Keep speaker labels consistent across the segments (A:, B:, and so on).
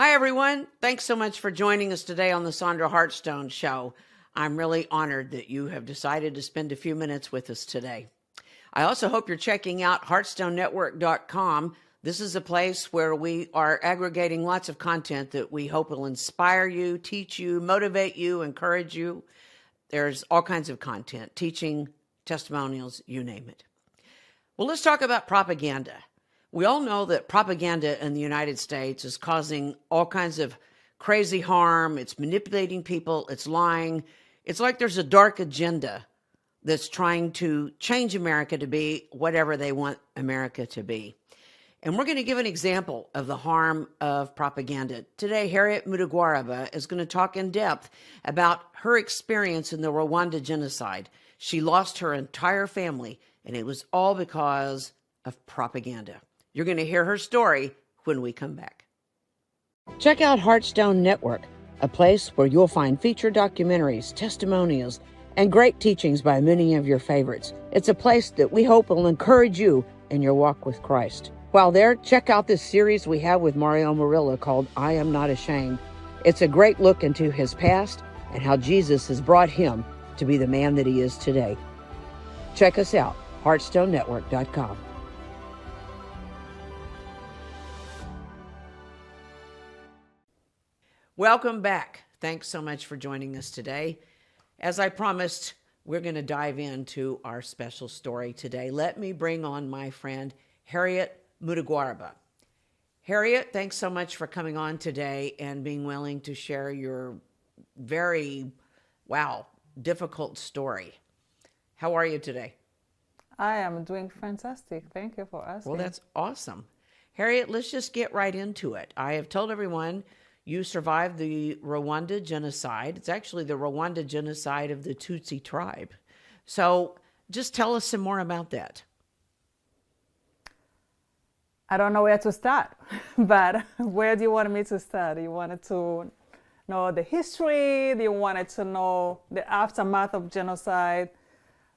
A: Hi, everyone. Thanks so much for joining us today on the Sondra HeartStone Show. I'm really honored that you have decided to spend a few minutes with us today. I also hope you're checking out heartstonenetwork.com. This is a place where we are aggregating lots of content that we hope will inspire you, teach you, motivate you, encourage you. There's all kinds of content, teaching, testimonials, you name it. Well, let's talk about propaganda. We all know that propaganda in the United States is causing all kinds of crazy harm. It's manipulating people. It's lying. It's like there's a dark agenda that's trying to change America to be whatever they want America to be. And we're going to give an example of the harm of propaganda. Today, Henriette Mutegwaraba is going to talk in depth about her experience in the Rwandan Genocide. She lost her entire family, and it was all because of propaganda. You're going to hear her story when we come back. Check out HeartStone Network, a place where you'll find featured documentaries, testimonials, and great teachings by many of your favorites. It's a place that we hope will encourage you in your walk with Christ. While there, check out this series we have with Mario Murillo called I Am Not Ashamed. It's a great look into his past and how Jesus has brought him to be the man that he is today. Check us out, heartstonenetwork.com. Welcome back. Thanks so much for joining us today. As I promised, we're going to dive into our special story today. Let me bring on my friend, Henriette Mutegwaraba. Henriette, thanks so much for coming on today and being willing to share your very, difficult story. How are you today?
B: I am doing fantastic. Thank you for asking.
A: Well, that's awesome. Henriette, let's just get right into it. I have told everyone you survived the Rwandan Genocide. It's actually the Rwandan Genocide of the Tutsi tribe. So just tell us some more about that.
B: I don't know where to start, but where do you want me to start? You wanted to know the history? Do you wanted to know the aftermath of genocide?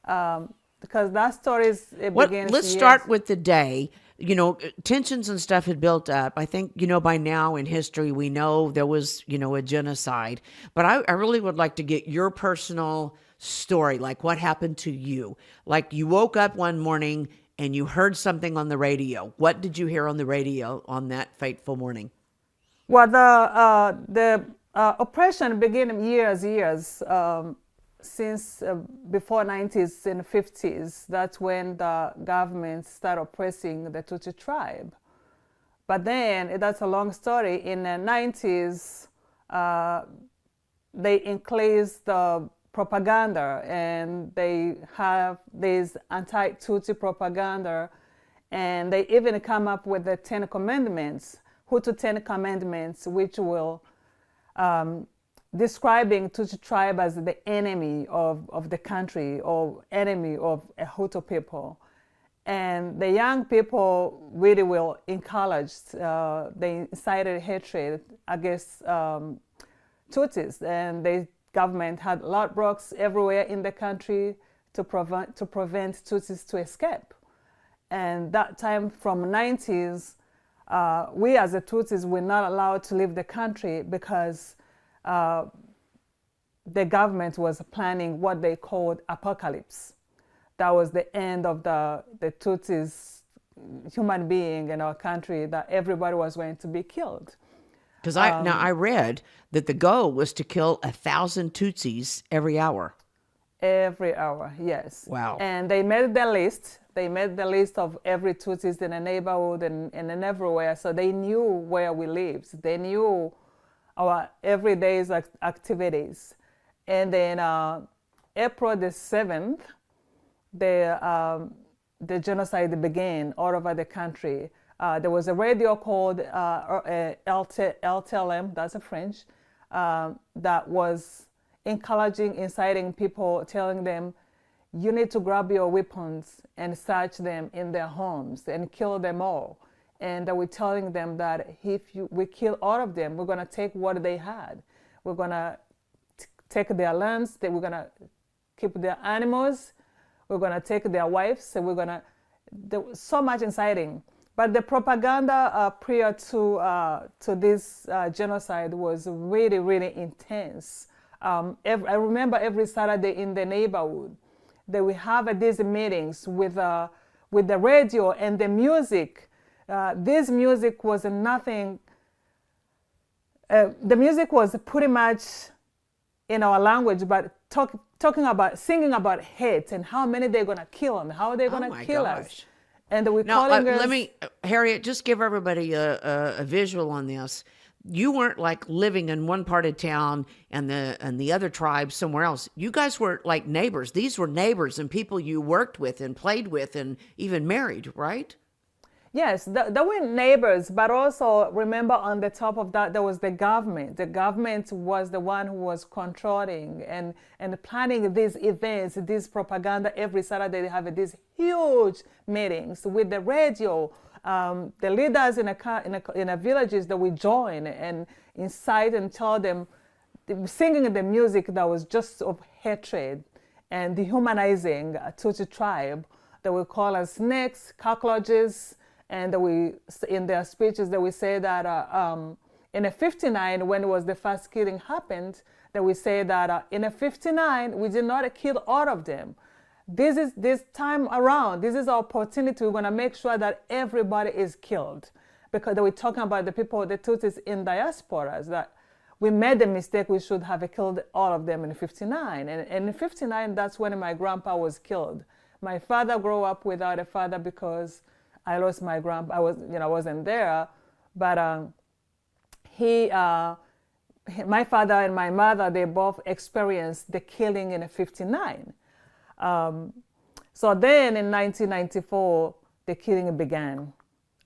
B: Because that story begins.
A: Let's start with the day. You know, tensions and stuff had built up. I think, by now in history, we know there was, a genocide. But I really would like to get your personal story, like what happened to you. Like you woke up one morning and you heard something on the radio. What did you hear on the radio on that fateful morning?
B: Well, the oppression began years since before 90s and 50s. That's when the government started oppressing the Tutsi tribe. But then, that's a long story, in the 90s, they increased the propaganda, and they have this anti-Tutsi propaganda, and they even come up with the 10 Commandments, Hutu 10 Commandments, which will describing Tutsi tribe as the enemy of the country or enemy of a Hutu people. And the young people really will encourage, they incited hatred against Tutsis, and the government had roadblocks everywhere in the country to prevent Tutsis to escape. And that time from 90s, we as the Tutsis were not allowed to leave the country because the government was planning what they called apocalypse. That was the end of the Tutsis human being in our country, that everybody was going to be killed.
A: Because I read that the goal was to kill 1,000 Tutsis every hour.
B: Every hour, yes.
A: Wow.
B: And they made the list. They made the list of every Tutsis in the neighborhood and everywhere. So they knew where we lived. They knew our everyday activities. And then April the 7th, the genocide began all over the country. There was a radio called LTLM, that's a French, that was encouraging, inciting people, telling them, you need to grab your weapons and search them in their homes and kill them all. And we're telling them that if we kill all of them, we're going to take what they had. We're going to take their lands, we're going to keep their animals, we're going to take their wives, and we're going to... There was so much inciting. But the propaganda prior to this genocide was really, really intense. I remember every Saturday in the neighborhood, that we have these meetings with the radio and the music. This music was nothing. The music was pretty much in our language, but singing about hate and how many they're gonna kill and how they're gonna kill us. And we calling us.
A: Let me, Harriet, just give everybody a visual on this. You weren't like living in one part of town and the other tribe somewhere else. You guys were like neighbors. These were neighbors and people you worked with and played with and even married, right?
B: Yes, there were neighbors, but also remember on the top of that, there was the government. The government was the one who was controlling and planning these events, this propaganda. Every Saturday they have these huge meetings with the radio. The leaders in a villages that we join and incite and tell them, singing the music that was just of hatred and dehumanizing Tutsi tribe that we call us snakes, cockroaches. And in their speeches, that we say that in a 59, when it was the first killing happened, that we say that in a 59, we did not kill all of them. This time around, this is our opportunity. We're going to make sure that everybody is killed, because we're talking about the people, the Tutsis in diasporas, that we made the mistake. We should have killed all of them in 59. And in 59, that's when my grandpa was killed. My father grew up without a father because I lost my grandpa. I wasn't there, but my father and my mother, they both experienced the killing in 59. So then in 1994, the killing began.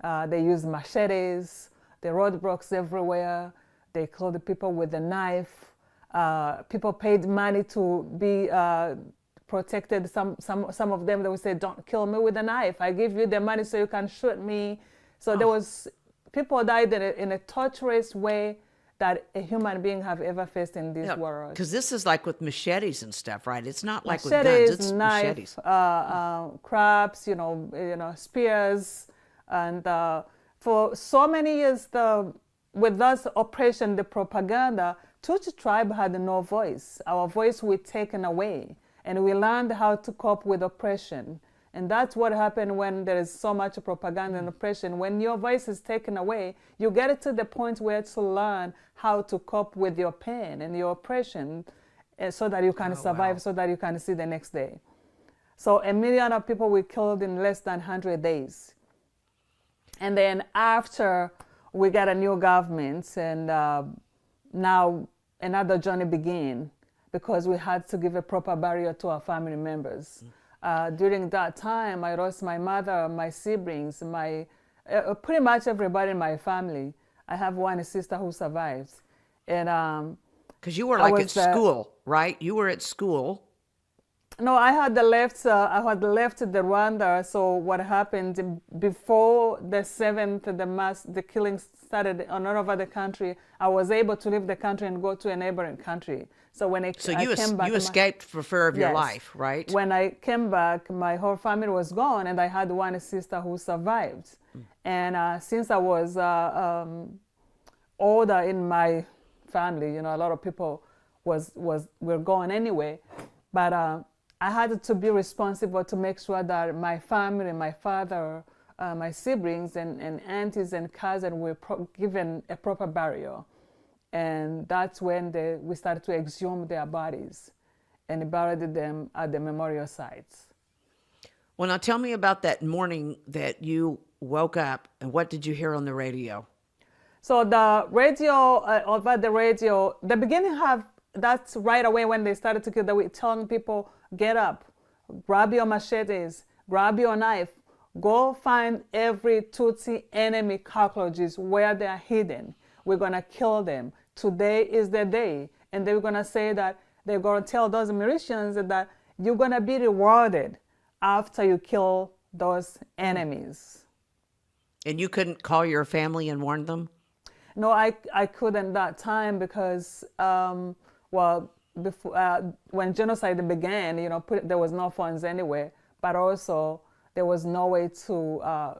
B: They used machetes, the roadblocks everywhere. They killed the people with a knife. People paid money to be protected. Some of them, they would say, "Don't kill me with a knife. I give you the money so you can shoot me." So there was people died in a torturous way that a human being have ever faced in this world.
A: Because this is like with machetes and stuff, right? It's not like
B: machetes,
A: with guns. It's
B: knife,
A: machetes.
B: crabs, spears, and for so many years, with this oppression, the propaganda, Tutsi tribe had no voice. Our voice was taken away. And we learned how to cope with oppression. And that's what happened when there is so much propaganda and oppression. When your voice is taken away, you get to the point where to learn how to cope with your pain and your oppression so that you can survive, so that you can see the next day. So 1 million of people were killed in less than 100 days. And then after we got a new government, and now another journey began, because we had to give a proper burial to our family members. During that time, I lost my mother, my siblings, pretty much everybody in my family. I have one sister who survived. And
A: because you were like at school, right? You were at school.
B: No, I had left the Rwanda. So what happened before the 7th, the killing started all over the country, I was able to leave the country and go to a neighboring country. So when I came back,
A: you escaped for fear of your life, right?
B: When I came back, my whole family was gone, and I had one sister who survived. And since I was older in my family, a lot of people were gone anyway, but I had to be responsible to make sure that my family, my father, my siblings, and aunties and cousins were given a proper burial. And that's when we started to exhume their bodies and buried them at the memorial sites.
A: Well, now tell me about that morning that you woke up, and what did you hear on the radio?
B: So the radio, over the radio, the beginning that's right away when they started to kill, they were telling people, get up, grab your machetes, grab your knife, go find every Tutsi enemy cockroaches where they are hidden. We're going to kill them. Today is the day. And they were going to say that they're going to tell those Mauritians that you're going to be rewarded after you kill those enemies.
A: And you couldn't call your family and warn them?
B: No, I couldn't that time because, before, when genocide began, there was no funds anywhere. But also, there was no way to,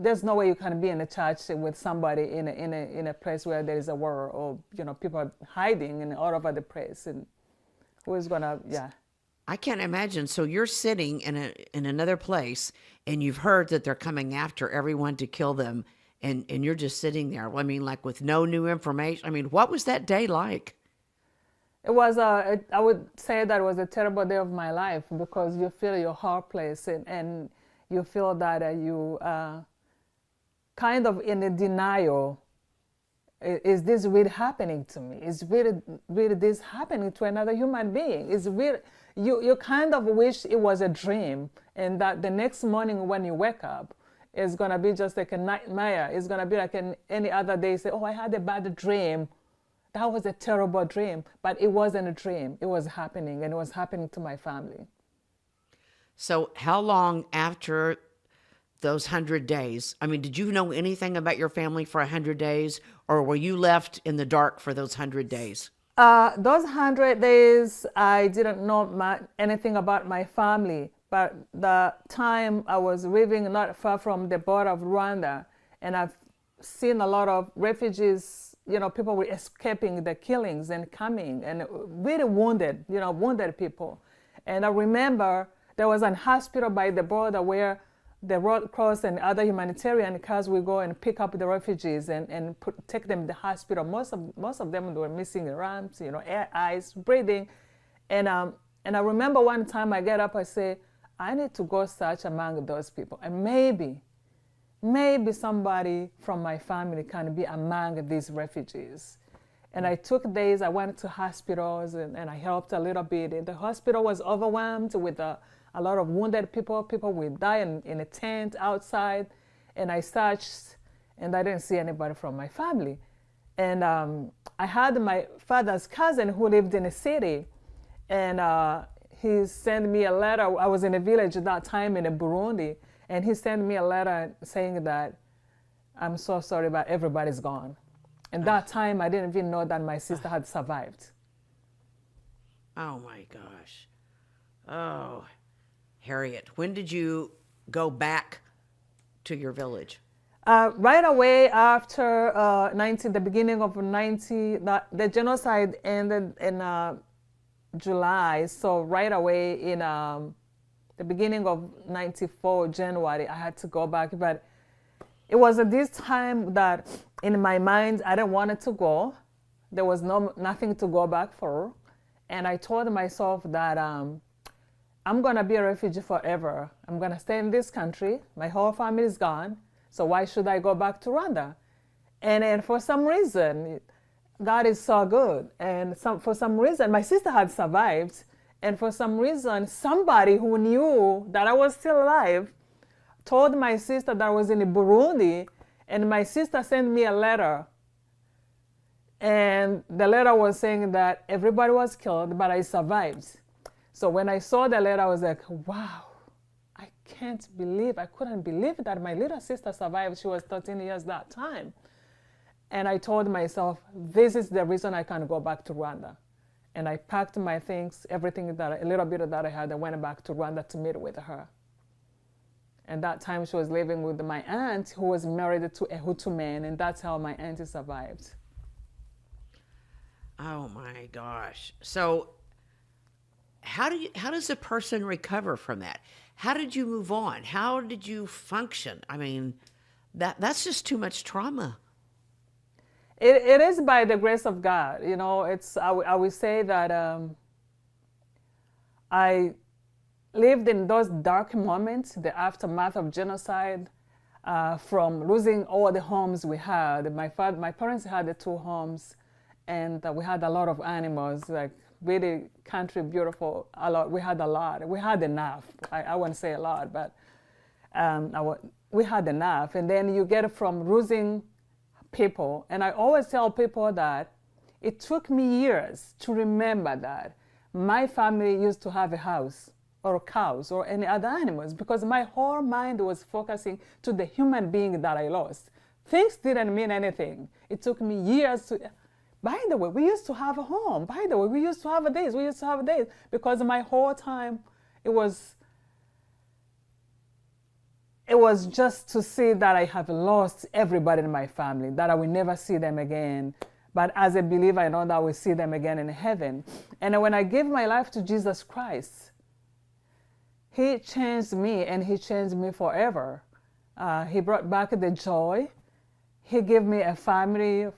B: there's no way you can be in a church with somebody in a place where there is a war, or, people are hiding and all over the place. And who's gonna, yeah.
A: I can't imagine. So you're sitting in another place, and you've heard that they're coming after everyone to kill them, and you're just sitting there. I mean, like with no new information. I mean, what was that day like?
B: It was I would say that it was a terrible day of my life, because you feel your heart place, and you feel that you kind of in a denial. Is this really happening to me? Is really this happening to another human being? Is really, you kind of wish it was a dream, and that the next morning when you wake up, it's gonna be just like a nightmare. It's gonna be like any other day. Say, oh, I had a bad dream. That was a terrible dream, but it wasn't a dream. It was happening, and it was happening to my family.
A: So how long after those 100 days? I mean, did you know anything about your family for 100 days, or were you left in the dark for those 100 days?
B: Those 100 days, I didn't know anything about my family, but the time I was living not far from the border of Rwanda, and I've seen a lot of refugees, people were escaping the killings and coming, and really wounded people. And I remember there was an hospital by the border where the Red Cross and other humanitarian cars will go and pick up the refugees and take them to the hospital. Most of them were missing arms, air, eyes, breathing. And I remember one time I get up, I say, I need to go search among those people. And maybe somebody from my family can be among these refugees. And I took days, I went to hospitals, and I helped a little bit. And the hospital was overwhelmed with a lot of wounded people. People would die in a tent outside. And I searched, and I didn't see anybody from my family. And I had my father's cousin who lived in a city, and he sent me a letter. I was in a village at that time in Burundi, and he sent me a letter saying that, I'm so sorry, but everybody's gone. And that time, I didn't even know that my sister had survived.
A: Oh my gosh. Oh, Henriette, when did you go back to your village?
B: Right away after the beginning of 90, the genocide ended in July. So right away in the beginning of 94, January, I had to go back. But it was at this time that in my mind, I didn't want to go. There was nothing to go back for. And I told myself that I'm going to be a refugee forever. I'm going to stay in this country. My whole family is gone. So why should I go back to Rwanda? And for some reason, God is so good. And for some reason, my sister had survived. And for some reason, somebody who knew that I was still alive told my sister that I was in Burundi. And my sister sent me a letter. And the letter was saying that everybody was killed, but I survived. So when I saw the letter, I was like, wow, I couldn't believe that my little sister survived. She was 13 years that time. And I told myself, this is the reason I can go back to Rwanda. And I packed my things, a little bit that I had, I went back to Rwanda to meet with her. And that time she was living with my aunt, who was married to a Hutu man, and that's how my auntie survived.
A: Oh my gosh. So how does a person recover from that? How did you move on? How did you function? I mean, that's just too much trauma.
B: It is by the grace of God. I would say that I lived in those dark moments, the aftermath of genocide, from losing all the homes we had. My parents had the 2 homes, and we had a lot of animals, like really country beautiful. A lot. We had a lot. We had enough. I wouldn't say a lot, but we had enough. And then you get from losing people. And I always tell people that it took me years to remember that my family used to have a house or cows or any other animals, because my whole mind was focusing to the human being that I lost. Things didn't mean anything. It took me years to, by the way, we used to have a home. By the way, we used to have a days. Because my whole time, it was it was just to see that I have lost everybody in my family, that I will never see them again. But as a believer, I know that I will see them again in heaven. And when I gave my life to Jesus Christ, he changed me, and he changed me forever. He brought back the joy. He gave me a family,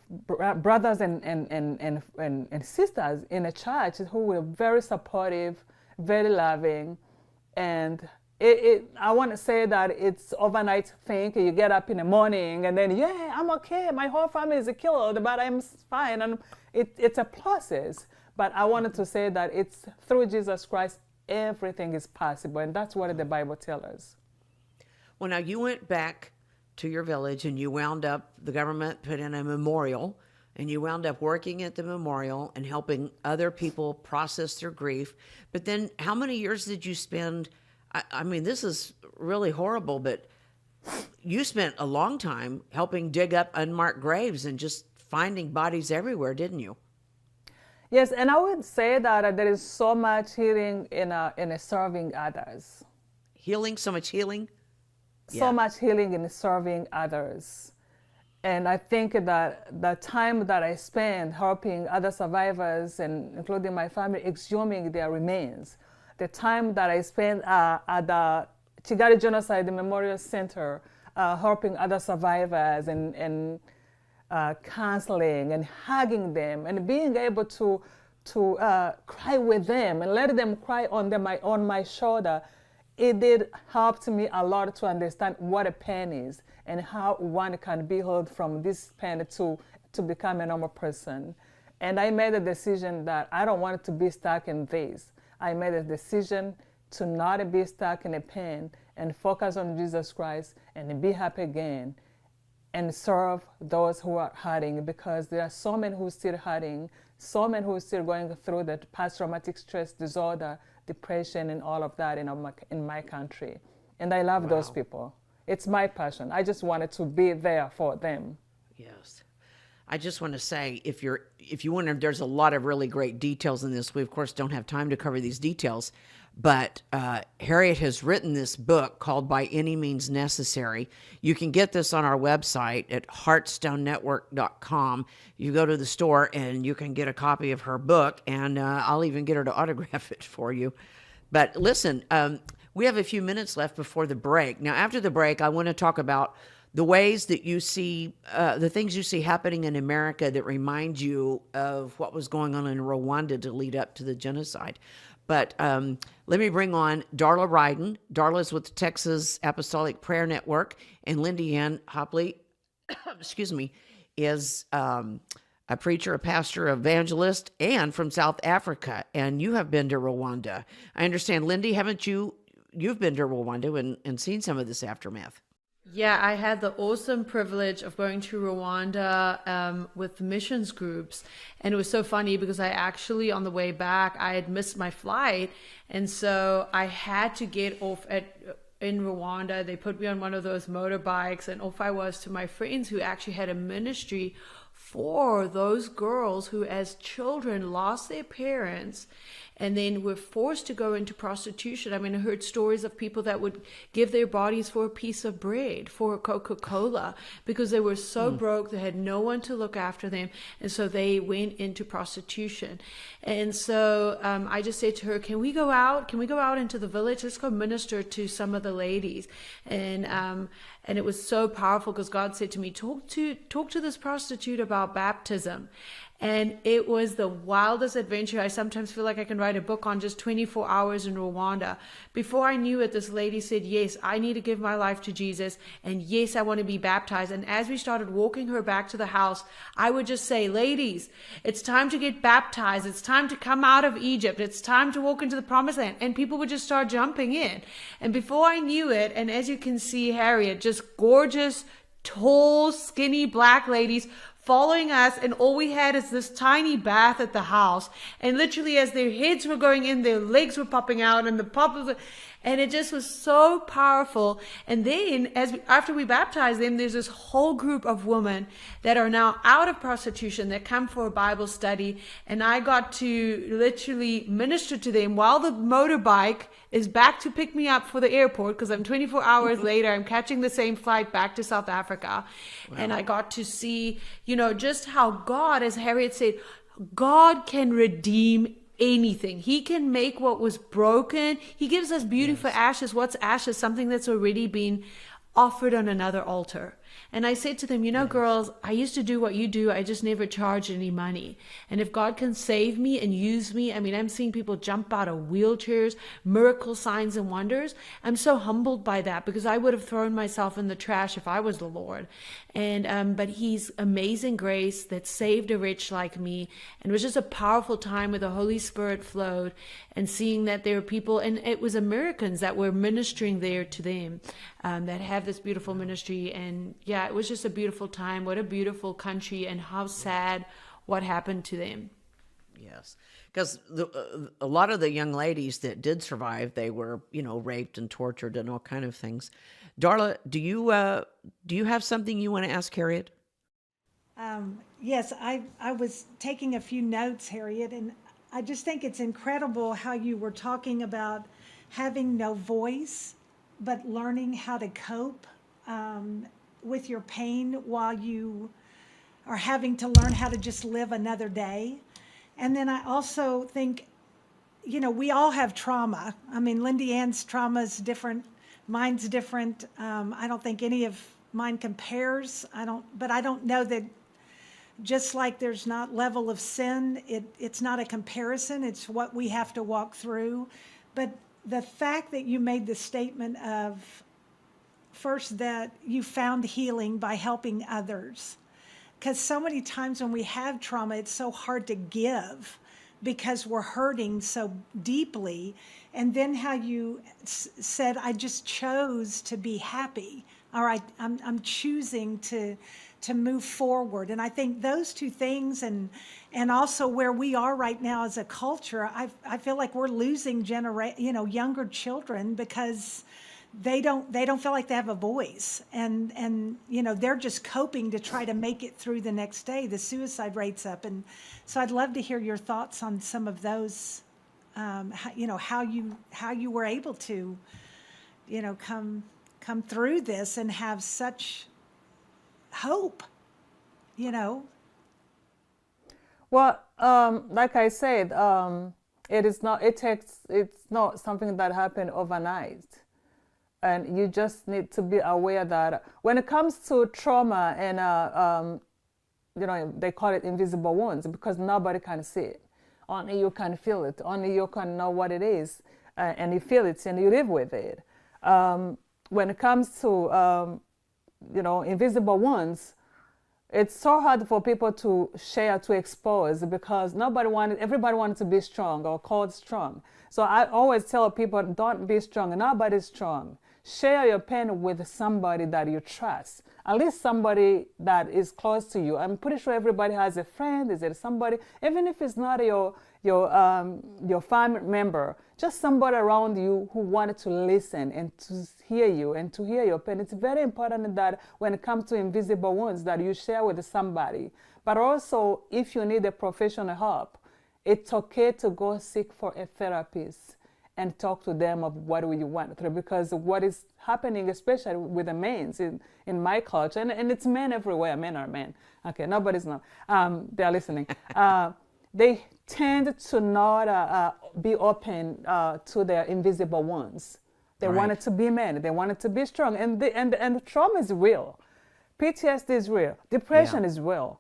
B: brothers and sisters in a church who were very supportive, very loving. And I want to say that it's overnight thing. You get up in the morning and then, yeah, I'm okay. My whole family is killed, but I'm fine. And it's a process. But I wanted to say that it's through Jesus Christ, everything is possible. And that's what the Bible tells us.
A: Well, now you went back to your village and you wound up, the government put in a memorial, and you wound up working at the memorial and helping other people process their grief. But then how many years did you spend? I mean, this is really horrible, but you spent a long time helping dig up unmarked graves and just finding bodies everywhere, didn't you?
B: Yes, and I would say that there is so much healing in serving others.
A: Healing, so much healing?
B: So much healing in serving others. And I think that the time that I spent helping other survivors, and including my family, exhuming their remains, the time that I spent at the Kigali Genocide Memorial Center, helping other survivors and counseling and hugging them and being able to cry with them and let them cry on my shoulder, it did help me a lot to understand what a pain is and how one can be healed from this pain to become a normal person. And I made a decision that I don't want to be stuck in this. I made a decision to not be stuck in a pain and focus on Jesus Christ and be happy again and serve those who are hurting, because there are so many who are still hurting, so many who are still going through that post-traumatic stress disorder, depression, and all of that in my country. And I love those people. It's my passion. I just wanted to be there for them.
A: Yes. I just want to say, if you wonder, there's a lot of really great details in this. We, of course, don't have time to cover these details, but Henriette has written this book called By Any Means Necessary. You can get this on our website at heartstonenetwork.com. You go to the store and you can get a copy of her book, and I'll even get her to autograph it for you. But listen, we have a few minutes left before the break. Now, after the break, I want to talk about the ways that you see, the things you see happening in America that remind you of what was going on in Rwanda to lead up to the genocide. But let me bring on Darla Ryden. Darla is with the Texas Apostolic Prayer Network, and Lindy-Ann Hopley, excuse me, is a preacher, a pastor, evangelist, and from South Africa. And you have been to Rwanda. I understand, Lindy, haven't you? You've been to Rwanda and seen some of this aftermath.
C: Yeah, I had the awesome privilege of going to Rwanda with missions groups. And it was so funny because I actually, on the way back, I had missed my flight. And so I had to get off in Rwanda. They put me on one of those motorbikes, and off I was to my friends who actually had a ministry for those girls who as children lost their parents and then were forced to go into prostitution. I mean, I heard stories of people that would give their bodies for a piece of bread, for a Coca-Cola, because they were so broke, they had no one to look after them, and so they went into prostitution. And so I just said to her, can we go out? Can we go out into the village? Let's go minister to some of the ladies. And it was so powerful because God said to me, talk to this prostitute about baptism. And it was the wildest adventure. I sometimes feel like I can write a book on just 24 hours in Rwanda. Before I knew it, this lady said, yes, I need to give my life to Jesus. And yes, I want to be baptized. And as we started walking her back to the house, I would just say, ladies, it's time to get baptized. It's time to come out of Egypt. It's time to walk into the promised land. And people would just start jumping in. And before I knew it, and as you can see, Henriette, just gorgeous, tall, skinny black ladies following us, and all we had is this tiny bath at the house, and literally as their heads were going in, their legs were popping out, and And it just was so powerful. And then after we baptized them, there's this whole group of women that are now out of prostitution that come for a Bible study. And I got to literally minister to them while the motorbike is back to pick me up for the airport, because I'm 24 hours later, I'm catching the same flight back to South Africa. Wow. And I got to see, just how God, as Henriette said, God can redeem anything. He can make what was broken. He gives us beauty for ashes. What's ashes? Something that's already been offered on another altar. And I said to them, girls, I used to do what you do. I just never charged any money. And if God can save me and use me, I'm seeing people jump out of wheelchairs, miracle signs and wonders. I'm so humbled by that, because I would have thrown myself in the trash if I was the Lord. And but He's amazing grace that saved a wretch like me. And it was just a powerful time where the Holy Spirit flowed, and seeing that there were people, and it was Americans that were ministering there to them, that have this beautiful ministry. And yeah, it was just a beautiful time. What a beautiful country, and how sad what happened to them.
A: Yes, because a lot of the young ladies that did survive, they were, raped and tortured and all kind of things. Darla, do you have something you want to ask Henriette?
D: Yes, I was taking a few notes, Henriette, and I just think it's incredible how you were talking about having no voice, but learning how to cope with your pain while you are having to learn how to just live another day. And then I also think, we all have trauma. Lindy-Ann's trauma is different. Mine's different. I don't think any of mine compares. But I don't know that, just like there's not level of sin, it's not a comparison. It's what we have to walk through. But the fact that you made the statement of, first, that you found healing by helping others. Because so many times when we have trauma, it's so hard to give because we're hurting so deeply. And then how you said, I just chose to be happy. All right, I'm choosing to move forward. And I think those two things, and also where we are right now as a culture, I feel like we're losing younger children because they don't feel like they have a voice, and they're just coping to try to make it through the next day. The suicide rate's up, and so I'd love to hear your thoughts on some of those. How you were able to, come through this and have such hope,
B: Well, like I said, it's not something that happened overnight. And you just need to be aware that when it comes to trauma and, they call it invisible wounds, because nobody can see it. Only you can feel it. Only you can know what it is. And you feel it and you live with it. When it comes to, invisible wounds, it's so hard for people to share, to expose, because everybody wanted to be strong or called strong. So I always tell people, don't be strong. Nobody's strong. Share your pain with somebody that you trust, at least somebody that is close to you. I'm pretty sure everybody has a friend. Is it somebody, even if it's not your family member, just somebody around you who wanted to listen and to hear you and to hear your pain. It's very important that when it comes to invisible wounds, that you share with somebody. But also, if you need a professional help, it's okay to go seek for a therapist and talk to them of what you went through, because what is happening, especially with the men in my culture, and it's men everywhere. Men are men. Okay, nobody's not. They're listening. They tend to not be open to their invisible wounds. They wanted to be men. They wanted to be strong, and the trauma is real. PTSD is real. Depression is real.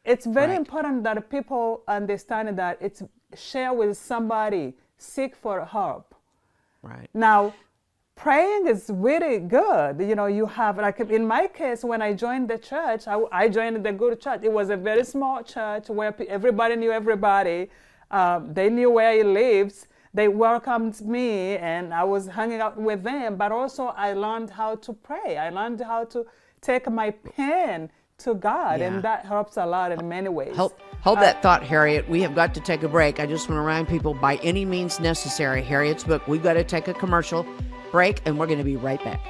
B: It's very important that people understand that it's share with somebody. Seek for help. Right. Now, praying is really good. You have, like in my case, when I joined the church, I joined the good church. It was a very small church where everybody knew everybody. They knew where he lives. They welcomed me, and I was hanging out with them. But also, I learned how to pray. I learned how to take my pain to God,
A: Yeah.
B: and that helps a lot in many ways.
A: Hold that thought, Harriet. We have got to take a break. I just want to remind people, by any means necessary, Harriet's book. We've got to take a commercial break, and we're going to be right back.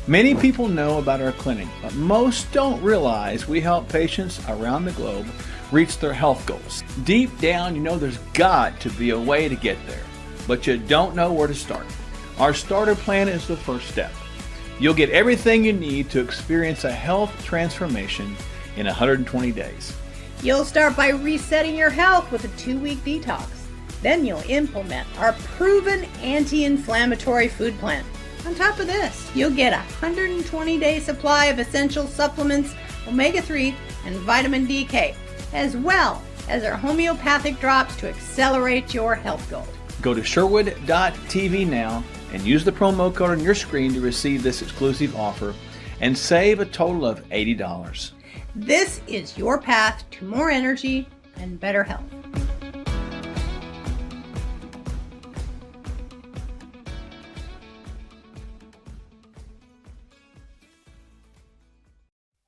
E: Many people know about our clinic, but most don't realize we help patients around the globe reach their health goals. Deep down, you know there's got to be a way to get there, but you don't know where to start. Our starter plan is the first step. You'll get everything you need to experience a health transformation in 120 days.
F: You'll start by resetting your health with a 2-week detox. Then you'll implement our proven anti-inflammatory food plan. On top of this, you'll get a 120-day supply of essential supplements, omega-3 and vitamin DK, as well as our homeopathic drops to accelerate your health goals.
E: Go to Sherwood.tv now and use the promo code on your screen to receive this exclusive offer and save a total of $80.
F: This is your path to more energy and better health.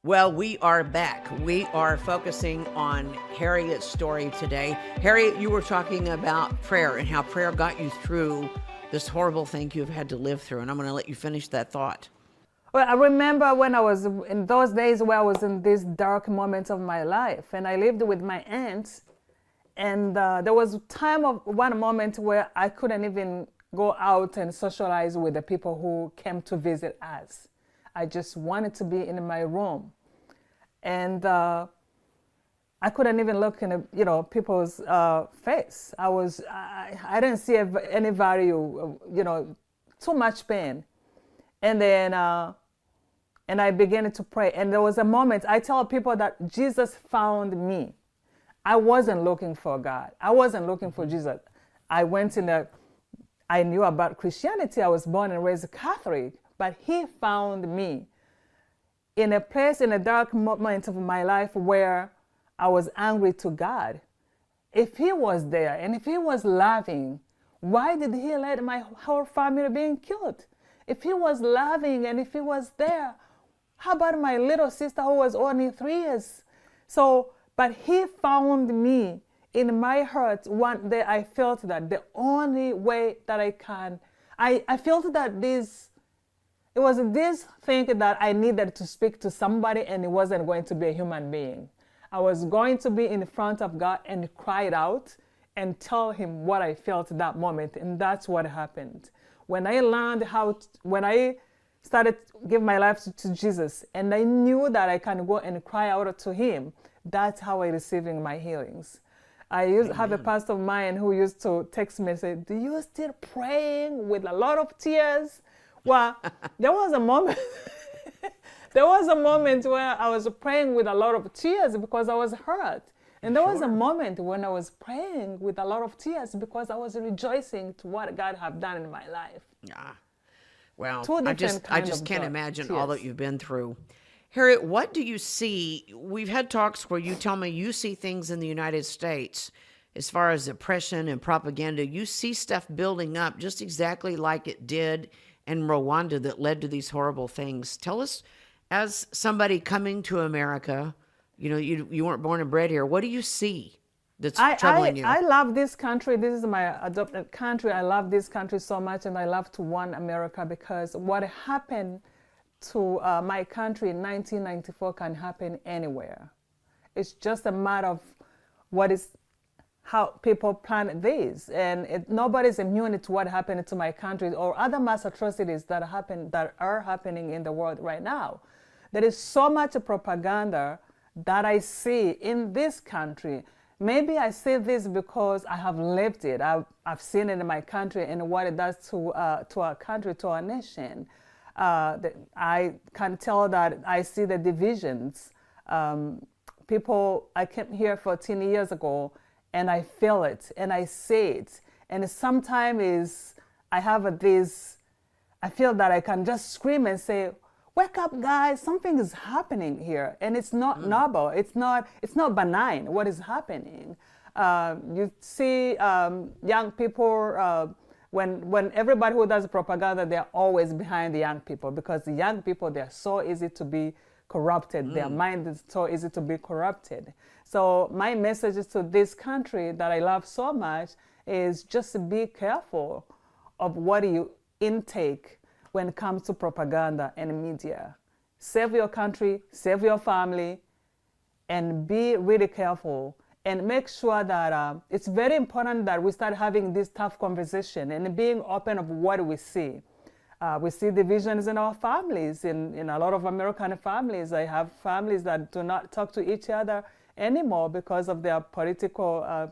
A: Well, we are back. We are focusing on Harriet's story today. Harriet, you were talking about prayer and how prayer got you through this horrible thing you've had to live through. And I'm going to let you finish that thought.
B: Well, I remember when I was in those days where I was in these dark moments of my life, and I lived with my aunt, and there was one moment where I couldn't even go out and socialize with the people who came to visit us. I just wanted to be in my room, and I couldn't even look in people's face. I didn't see any value, too much pain, and then and I began to pray. And there was a moment I tell people that Jesus found me. I wasn't looking for God. I wasn't looking for Jesus. I knew about Christianity. I was born and raised Catholic. But he found me in a place, in a dark moment of my life where I was angry to God. If he was there and if he was loving, why did he let my whole family being killed? If he was loving and if he was there, how about my little sister who was only 3 years? But he found me in my heart. One day I felt that the only way that I felt that it was this thing that I needed to speak to somebody, and it wasn't going to be a human being. I was going to be in front of God and cry it out and tell him what I felt at that moment. And that's what happened. When I learned when I started giving my life to Jesus, and I knew that I can go and cry out to him, that's how I receiving my healings. I have a pastor of mine who used to text me and say, "Do you still praying with a lot of tears?" Well, there was a moment where I was praying with a lot of tears because I was hurt. And there was a moment when I was praying with a lot of tears because I was rejoicing to what God have done in my life.
A: Yeah. Well, I just can't imagine all that you've been through. Harriet, what do you see? We've had talks where you tell me you see things in the United States as far as oppression and propaganda. You see stuff building up just exactly like it did in Rwanda that led to these horrible things. Tell us, as somebody coming to America, you weren't born and bred here, what do you see that's troubling you?
B: I love this country. This is my adopted country. I love this country so much, and I love to want America because what happened to my country in 1994 can happen anywhere. It's just a matter of how people plan this, and nobody's immune to what happened to my country or other mass atrocities that are happening in the world right now. There is so much propaganda that I see in this country. Maybe I say this because I have lived it. I've seen it in my country and what it does to our country, to our nation. I can tell that I see the divisions. I came here 14 years ago, and I feel it, and I see it. And sometimes I feel that I can just scream and say, "Wake up, guys, something is happening here." And it's not noble, it's not benign what is happening. You see young people when everybody who does propaganda, they're always behind the young people, because the young people, they're so easy to be corrupted. Their mind is so easy to be corrupted. So my message is to this country that I love so much is just be careful of what you intake when it comes to propaganda and media. Save your country, save your family, and be really careful. And make sure that it's very important that we start having this tough conversation and being open of what we see. We see divisions in our families. In a lot of American families, I have families that do not talk to each other anymore because of their political.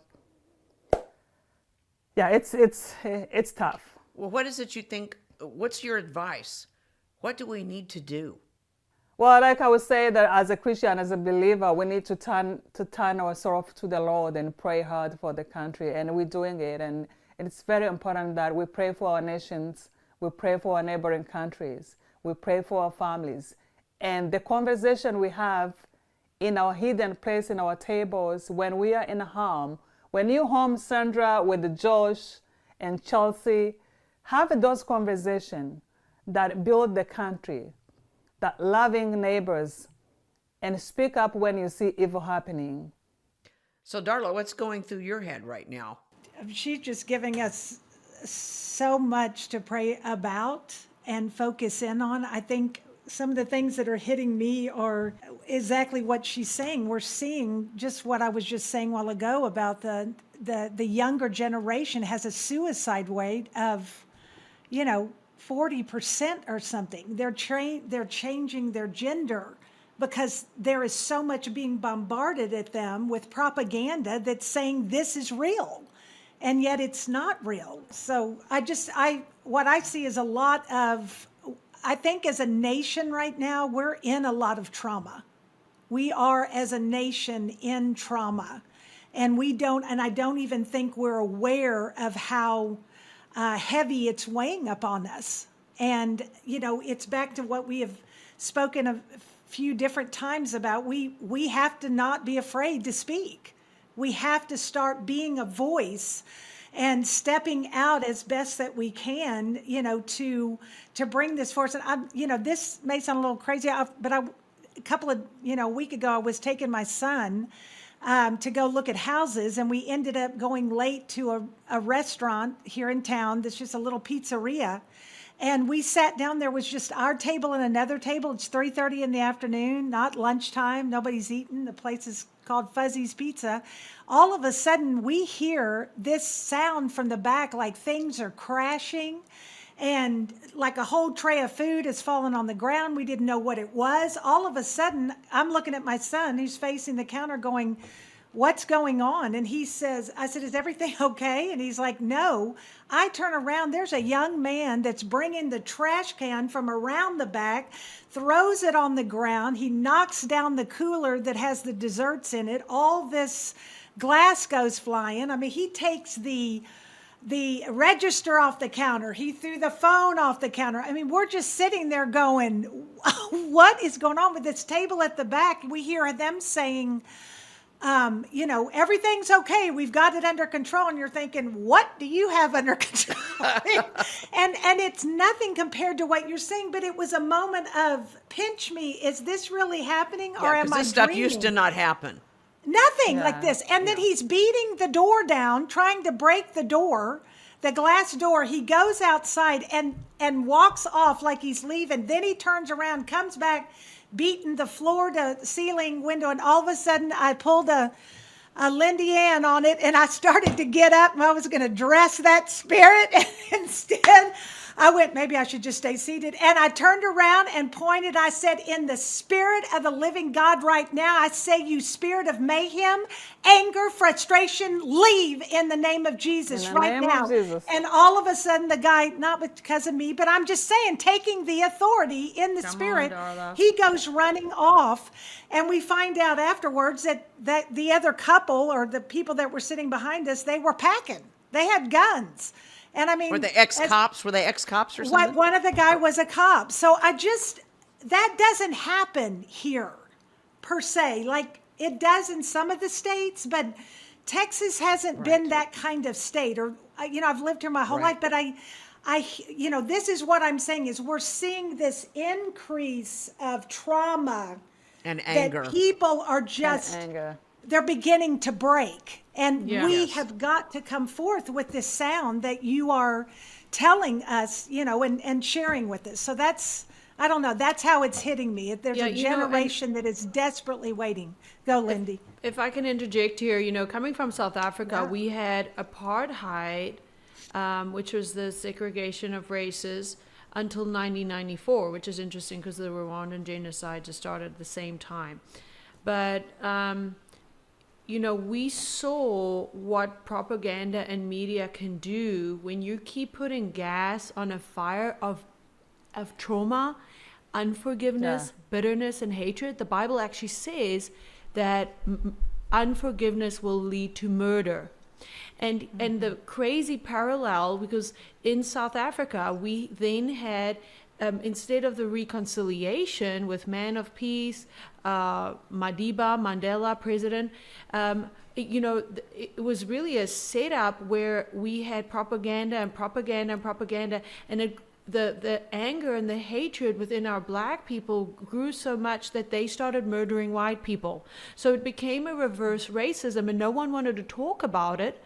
B: It's tough.
A: Well, what is it you think? What's your advice? What do we need to do?
B: Well, like I would say that as a Christian, as a believer, we need to turn ourselves to the Lord and pray hard for the country, and we're doing it. And it's very important that we pray for our nations, we pray for our neighboring countries, we pray for our families. And the conversation we have in our hidden place in our tables when we are in harm, when you're home, Sondra, with Josh and Chelsea, have those conversations that build the country, that loving neighbors, and speak up when you see evil happening.
A: So, Darla, what's going through your head right now?
D: She's just giving us so much to pray about and focus in on. I think some of the things that are hitting me are exactly what she's saying. We're seeing just what I was just saying a while ago about the younger generation has a suicide rate of, 40% or something. They're changing their gender because there is so much being bombarded at them with propaganda that's saying this is real, and yet it's not real. So what I see is a lot of, I think as a nation right now, we're in a lot of trauma. We are as a nation in trauma, and I don't even think we're aware of how heavy it's weighing upon us. And, it's back to what we have spoken a few different times about. We have to not be afraid to speak. We have to start being a voice and stepping out as best that we can, to bring this forth. And this may sound a little crazy, but a couple of, a week ago, I was taking my son to go look at houses, and we ended up going late to a restaurant here in town that's just a little pizzeria. And we sat down, there was just our table and another table. It's 3:30 in the afternoon, not lunchtime, nobody's eating. The place is called Fuzzy's Pizza. All of a sudden, we hear this sound from the back like things are crashing, and like a whole tray of food has fallen on the ground. We didn't know what it was. All of a sudden, I'm looking at my son who's facing the counter going, "What's going on?" And I said, "Is everything okay?" And he's like, "No." I turn around, there's a young man that's bringing the trash can from around the back, throws it on the ground. He knocks down the cooler that has the desserts in it. All this glass goes flying. I mean, he takes the register off the counter. He threw the phone off the counter. I mean, we're just sitting there going, what is going on with this table at the back? We hear them saying, everything's okay. We've got it under control. And you're thinking, what do you have under control? and it's nothing compared to what you're saying, but it was a moment of pinch me. Is this really happening, or am I
A: this stuff
D: dreaming?
A: used to not happen.
D: Nothing like this. And then he's beating the door down, trying to break the door, the glass door. He goes outside and walks off like he's leaving. Then he turns around, comes back, beating the floor to ceiling window. And all of a sudden I pulled a Lindy-Ann on it, and I started to get up, and I was going to dress that spirit. And instead I went, maybe I should just stay seated. And I turned around and pointed. I said, in the spirit of the living God right now, I say, you spirit of mayhem, anger, frustration, leave in the name of Jesus right now. And all of a sudden the guy, not because of me, but I'm just saying, taking the authority in the spirit, he goes running off. And we find out afterwards that the other couple, or the people that were sitting behind us, they were packing. They had guns. And I mean,
A: Were they ex-cops or something?
D: One of the guy was a cop. So that doesn't happen here per se, like it does in some of the states, but Texas hasn't been that kind of state, or I've lived here my whole life, but this is what I'm saying is we're seeing this increase of trauma
A: and anger.
D: That people are just, they're beginning to break. And we have got to come forth with this sound that you are telling us, and sharing with us. So that's, I don't know, that's how it's hitting me. There's a generation that is desperately waiting. Go, Lindy.
C: If I can interject here, coming from South Africa, we had apartheid, which was the segregation of races until 1994, which is interesting because the Rwandan Genocide just started at the same time. But, we saw what propaganda and media can do when you keep putting gas on a fire of trauma, unforgiveness, bitterness, and hatred. The Bible actually says that unforgiveness will lead to murder. And the crazy parallel, because in South Africa, we then had, instead of the reconciliation with man of peace, Madiba, Mandela, president, it was really a setup where we had propaganda, and the anger and the hatred within our black people grew so much that they started murdering white people. So it became a reverse racism, and no one wanted to talk about it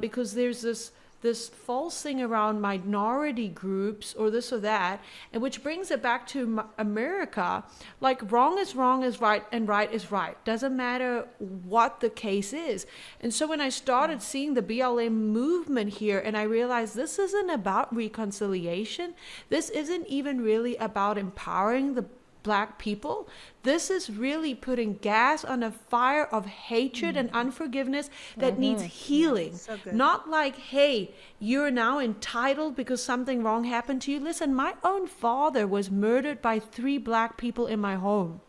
C: because there's this false thing around minority groups or this or that, and which brings it back to America. Like, wrong is right and right is right. Doesn't matter what the case is. And so when I started seeing the BLM movement here, and I realized this isn't about reconciliation, this isn't even really about empowering the black people. This is really putting gas on a fire of hatred and unforgiveness that needs healing. So not like, hey, you're now entitled because something wrong happened to you. Listen, my own father was murdered by 3 black people in my home.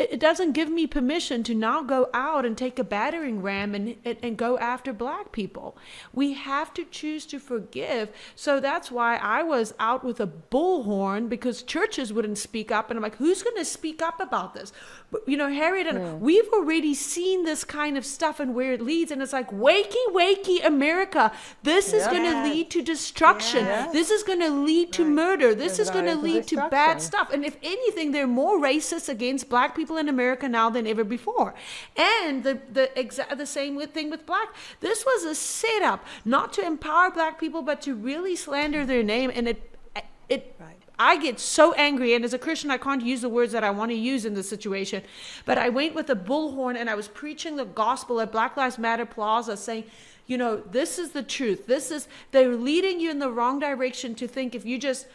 C: It doesn't give me permission to now go out and take a battering ram and go after black people. We have to choose to forgive. So that's why I was out with a bullhorn, because churches wouldn't speak up. And I'm like, who's going to speak up about this? But, Harriet, and we've already seen this kind of stuff and where it leads. And it's like, wakey, America. This is going to lead to destruction. Yes. This is going to lead to murder. This is going to lead to bad stuff. And if anything, they're more racist against black people in America now than ever before. And the same thing with black. This was a setup not to empower black people, but to really slander their name. And I get so angry, and as a Christian, I can't use the words that I want to use in this situation. But I went with a bullhorn, and I was preaching the gospel at Black Lives Matter Plaza, saying, this is the truth. They're leading you in the wrong direction to think if you just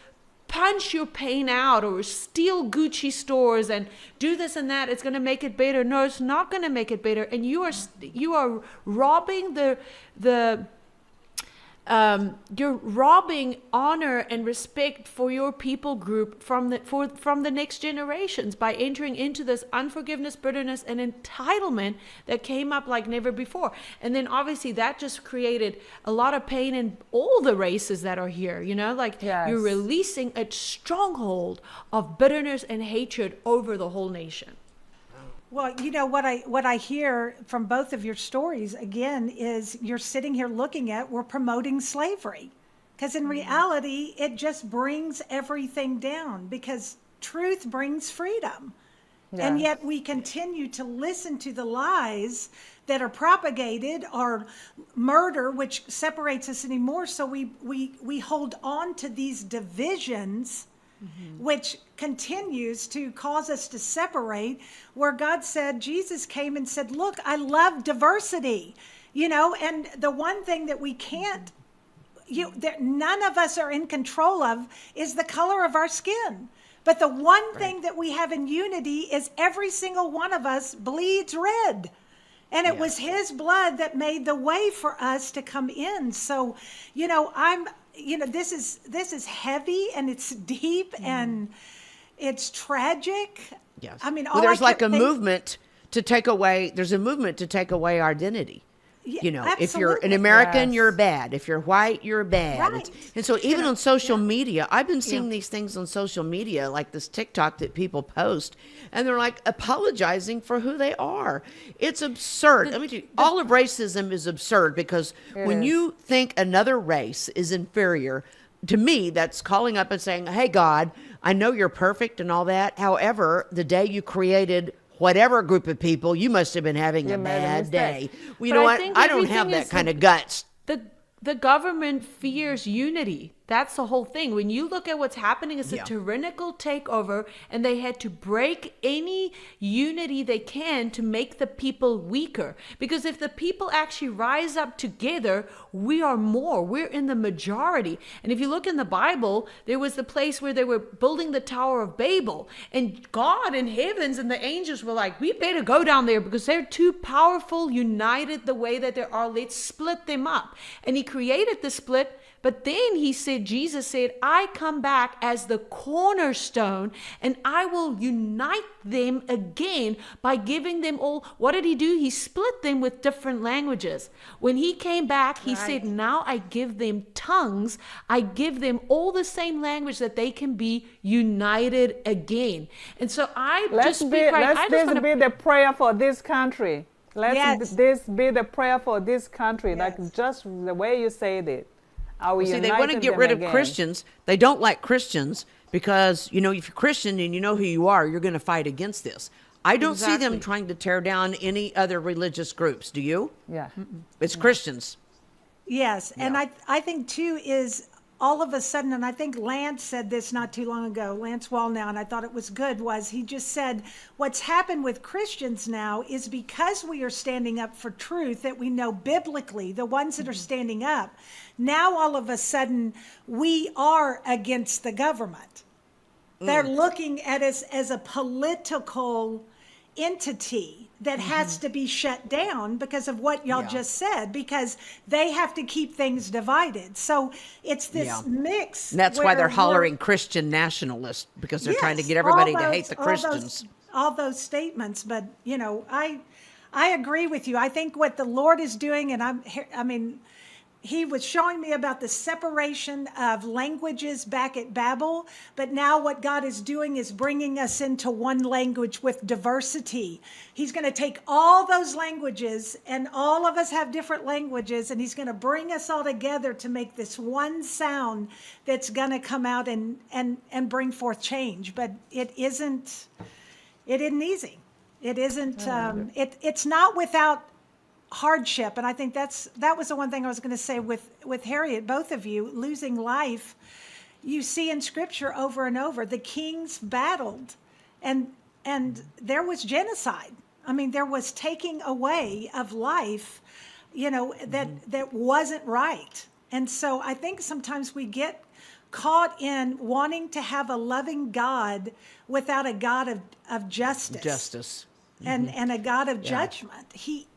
C: punch your pain out or steal Gucci stores and do this and that, it's going to make it better. No, it's not going to make it better. And you are robbing you're robbing honor and respect for your people group from the next generations by entering into this unforgiveness, bitterness, and entitlement that came up like never before. And then obviously that just created a lot of pain in all the races that are here. You're releasing a stronghold of bitterness and hatred over the whole nation.
D: Well, what I hear from both of your stories, again, is you're sitting here looking at, we're promoting slavery. Because in reality, it just brings everything down, because truth brings freedom. Yeah. And yet we continue to listen to the lies that are propagated, or murder, which separates us anymore. So we hold on to these divisions, which continues to cause us to separate, where God said, Jesus came and said, look, I love diversity, and the one thing that we can't, that none of us are in control of is the color of our skin. But the one thing that we have in unity is every single one of us bleeds red. And it was his blood that made the way for us to come in. So, this is heavy, and it's deep, and it's tragic.
A: Yes.
D: I mean,
A: there's like a movement to take away. There's a movement to take away our identity. You know, if you're an American, you're bad. If you're white, you're bad.
D: Right.
A: And so even on social media, I've been seeing these things on social media, like this TikTok that people post, and they're like apologizing for who they are. It's absurd. Let me tell you, all of racism is absurd because when you think another race is inferior, to me, that's calling up and saying, hey, God, I know you're perfect and all that. However, the day you created whatever group of people, you must have been having a bad day. Well, you know what? I don't have that kind of guts.
C: The government fears unity. That's the whole thing. When you look at what's happening, it's a tyrannical takeover, and they had to break any unity they can to make the people weaker. Because if the people actually rise up together, we are more. We're in the majority. And if you look in the Bible, there was the place where they were building the Tower of Babel, and God in heavens and the angels were like, we better go down there because they're too powerful, united the way that they are. Let's split them up. And he created the split. But then he said, Jesus said, I come back as the cornerstone and I will unite them again by giving them all. What did he do? He split them with different languages. When he came back, he said, now I give them tongues. I give them all the same language that they can be united again. And so
B: Let's be the prayer for this country. This be the prayer for this country. Like just the way you said it.
A: See, they want to get rid of Christians. They don't like Christians because, you know, if you're Christian and you know who you are, you're going to fight against this. I don't see them trying to tear down any other religious groups. Do you?
B: Yeah.
A: It's Christians.
D: Yes. And I think, too, is all of a sudden, and I think Lance said this not too long ago, Lance Wallnow, and I thought it was good, was he just said what's happened with Christians now is because we are standing up for truth that we know biblically, the ones that are standing up, now all of a sudden we are against the government. They're looking at us as a political entity that has to be shut down because of what y'all just said, because they have to keep things divided. So it's this mix.
A: And that's why they're hollering Christian nationalist, because they're trying to get everybody to hate the Christians.
D: All those statements. But, you know, I agree with you. I think what the Lord is doing, and I mean, he was showing me about the separation of languages back at Babel, but now what God is doing is bringing us into one language with diversity. He's going to take all those languages, and all of us have different languages, and he's going to bring us all together to make this one sound that's going to come out and bring forth change. But it isn't easy. It isn't, it's not without hardship. And I think that was the one thing I was going to say with Harriet, both of you, losing life. You see in scripture over and over, the kings battled and there was genocide. I mean, there was taking away of life, you know, that wasn't right. And so I think sometimes we get caught in wanting to have a loving God without a God of justice. And a God of judgment. He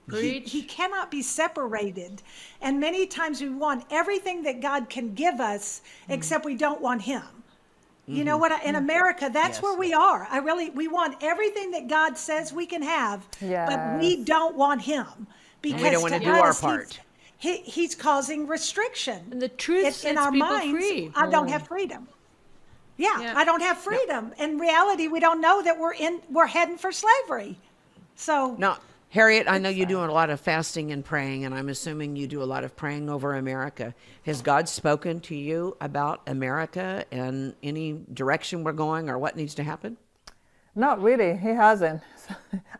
D: cannot be separated. And many times we want everything that God can give us, except we don't want him. You know what? In America, that's where we are. We want everything that God says we can have, but we don't want him. Because
A: we don't want to do our part.
D: He's causing restriction.
C: And the truth sets
D: in our
C: people
D: minds,
C: free.
D: I don't have freedom. I don't have freedom. In reality, we don't know that we're heading for slavery. So
A: now, Harriet, I know you do a lot of fasting and praying, and I'm assuming you do a lot of praying over America. Has God spoken to you about America and any direction we're going or what needs to happen?
B: Not really. He hasn't.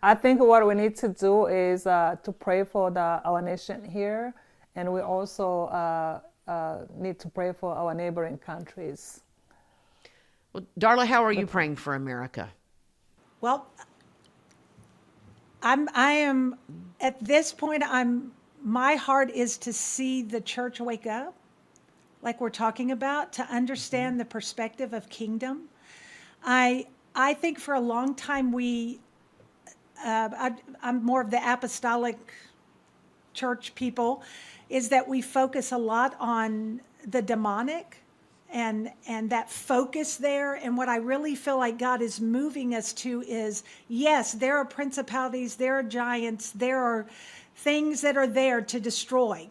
B: I think what we need to do is to pray for our nation here, and we also need to pray for our neighboring countries.
A: Well, Darla, how are you praying for America?
D: Well, I am at this point. My heart is to see the church wake up, like we're talking about, to understand the perspective of kingdom. I think for a long time I'm more of the apostolic church people, is that we focus a lot on the demonic and that focus there. And what I really feel like God is moving us to is, yes, there are principalities, there are giants, there are things that are there to destroy.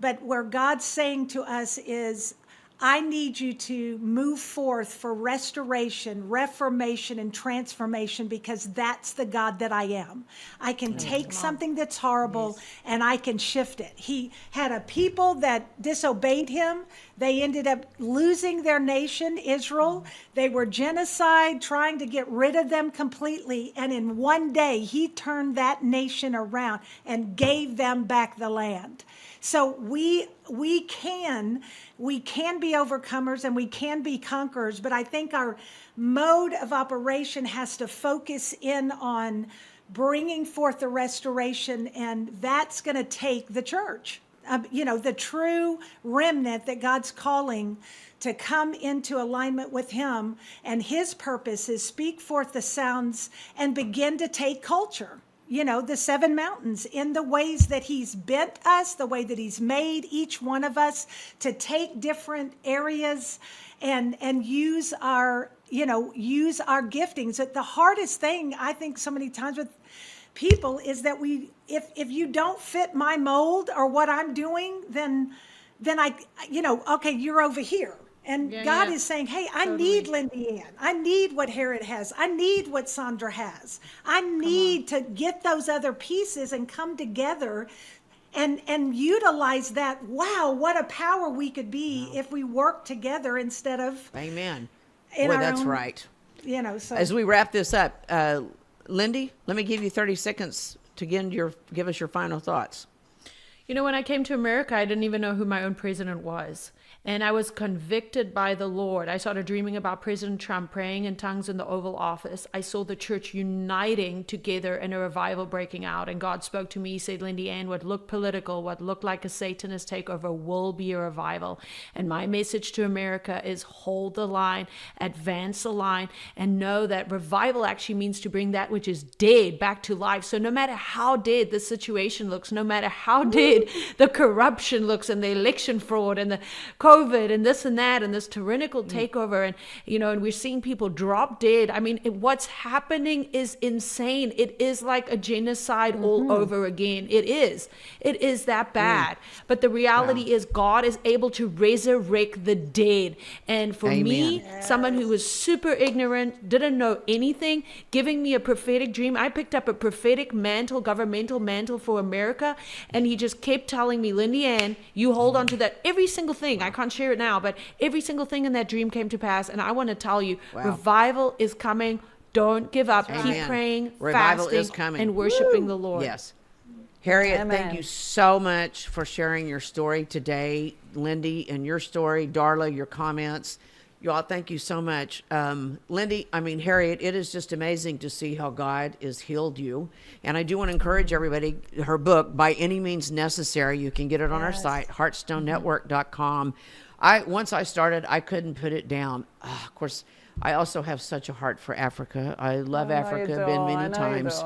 D: But where God's saying to us is, I need you to move forth for restoration, reformation, and transformation, because that's the God that I am. I can take something that's horrible and I can shift it. He had a people that disobeyed him. They ended up losing their nation, Israel. They were genocide, trying to get rid of them completely. And in one day, he turned that nation around and gave them back the land. So we can be overcomers and we can be conquerors, but I think our mode of operation has to focus in on bringing forth the restoration, and that's going to take the church, the true remnant that God's calling to come into alignment with him, and his purpose is speak forth the sounds and begin to take culture. The 7 mountains, in the ways that he's bent us, the way that he's made each one of us to take different areas and use our giftings. The hardest thing, I think, so many times with people is that if you don't fit my mold or what I'm doing, then okay, you're over here. And God is saying, hey, I need Lindy-Ann. I need what Henriette has. I need what Sondra has. I need to get those other pieces and come together and utilize that. Wow, what a power we could be if we work together instead of.
A: Amen. Boy, that's right.
D: So
A: as we wrap this up, Lindy, let me give you 30 seconds to give us your final thoughts.
C: When I came to America, I didn't even know who my own president was. And I was convicted by the Lord. I started dreaming about President Trump praying in tongues in the Oval Office. I saw the church uniting together and a revival breaking out. And God spoke to me. He said, Lindy-Ann, what looked political, what looked like a Satanist takeover will be a revival. And my message to America is hold the line, advance the line, and know that revival actually means to bring that which is dead back to life. So no matter how dead the situation looks, no matter how dead the corruption looks and the election fraud and the COVID and this and that and this tyrannical takeover, and and we're seeing people drop dead. I mean, what's happening is insane. It is like a genocide all over again. It is that bad. But the reality is God is able to resurrect the dead. And for me, someone who was super ignorant, didn't know anything, giving me a prophetic dream, I picked up a prophetic mantle, governmental mantle for America, and he just kept telling me, Lindy-Ann, you hold on to that. Every single thing, I can't share it now, but every single thing in that dream came to pass. And I want to tell you, revival is coming. Don't give up.
A: Amen.
C: Keep praying,
A: Revival
C: fasting,
A: is coming.
C: and worshiping the Lord.
A: Yes. Harriet,
B: Amen.
A: thank you so much for sharing your story today. Lindy, and your story. Darla, your comments. You all, thank you so much. Harriet, it is just amazing to see how God has healed you. And I do want to encourage everybody, her book, By Any Means Necessary, you can get it on our site, heartstonenetwork.com. Once I started, I couldn't put it down. Of course, I also have such a heart for Africa. I love Africa, been many times.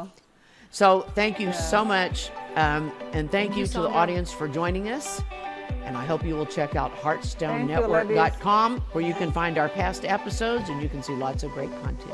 A: So thank you so much. And thank you to the audience for joining us. And I hope you will check out heartstonenetwork.com, where you can find our past episodes and you can see lots of great content.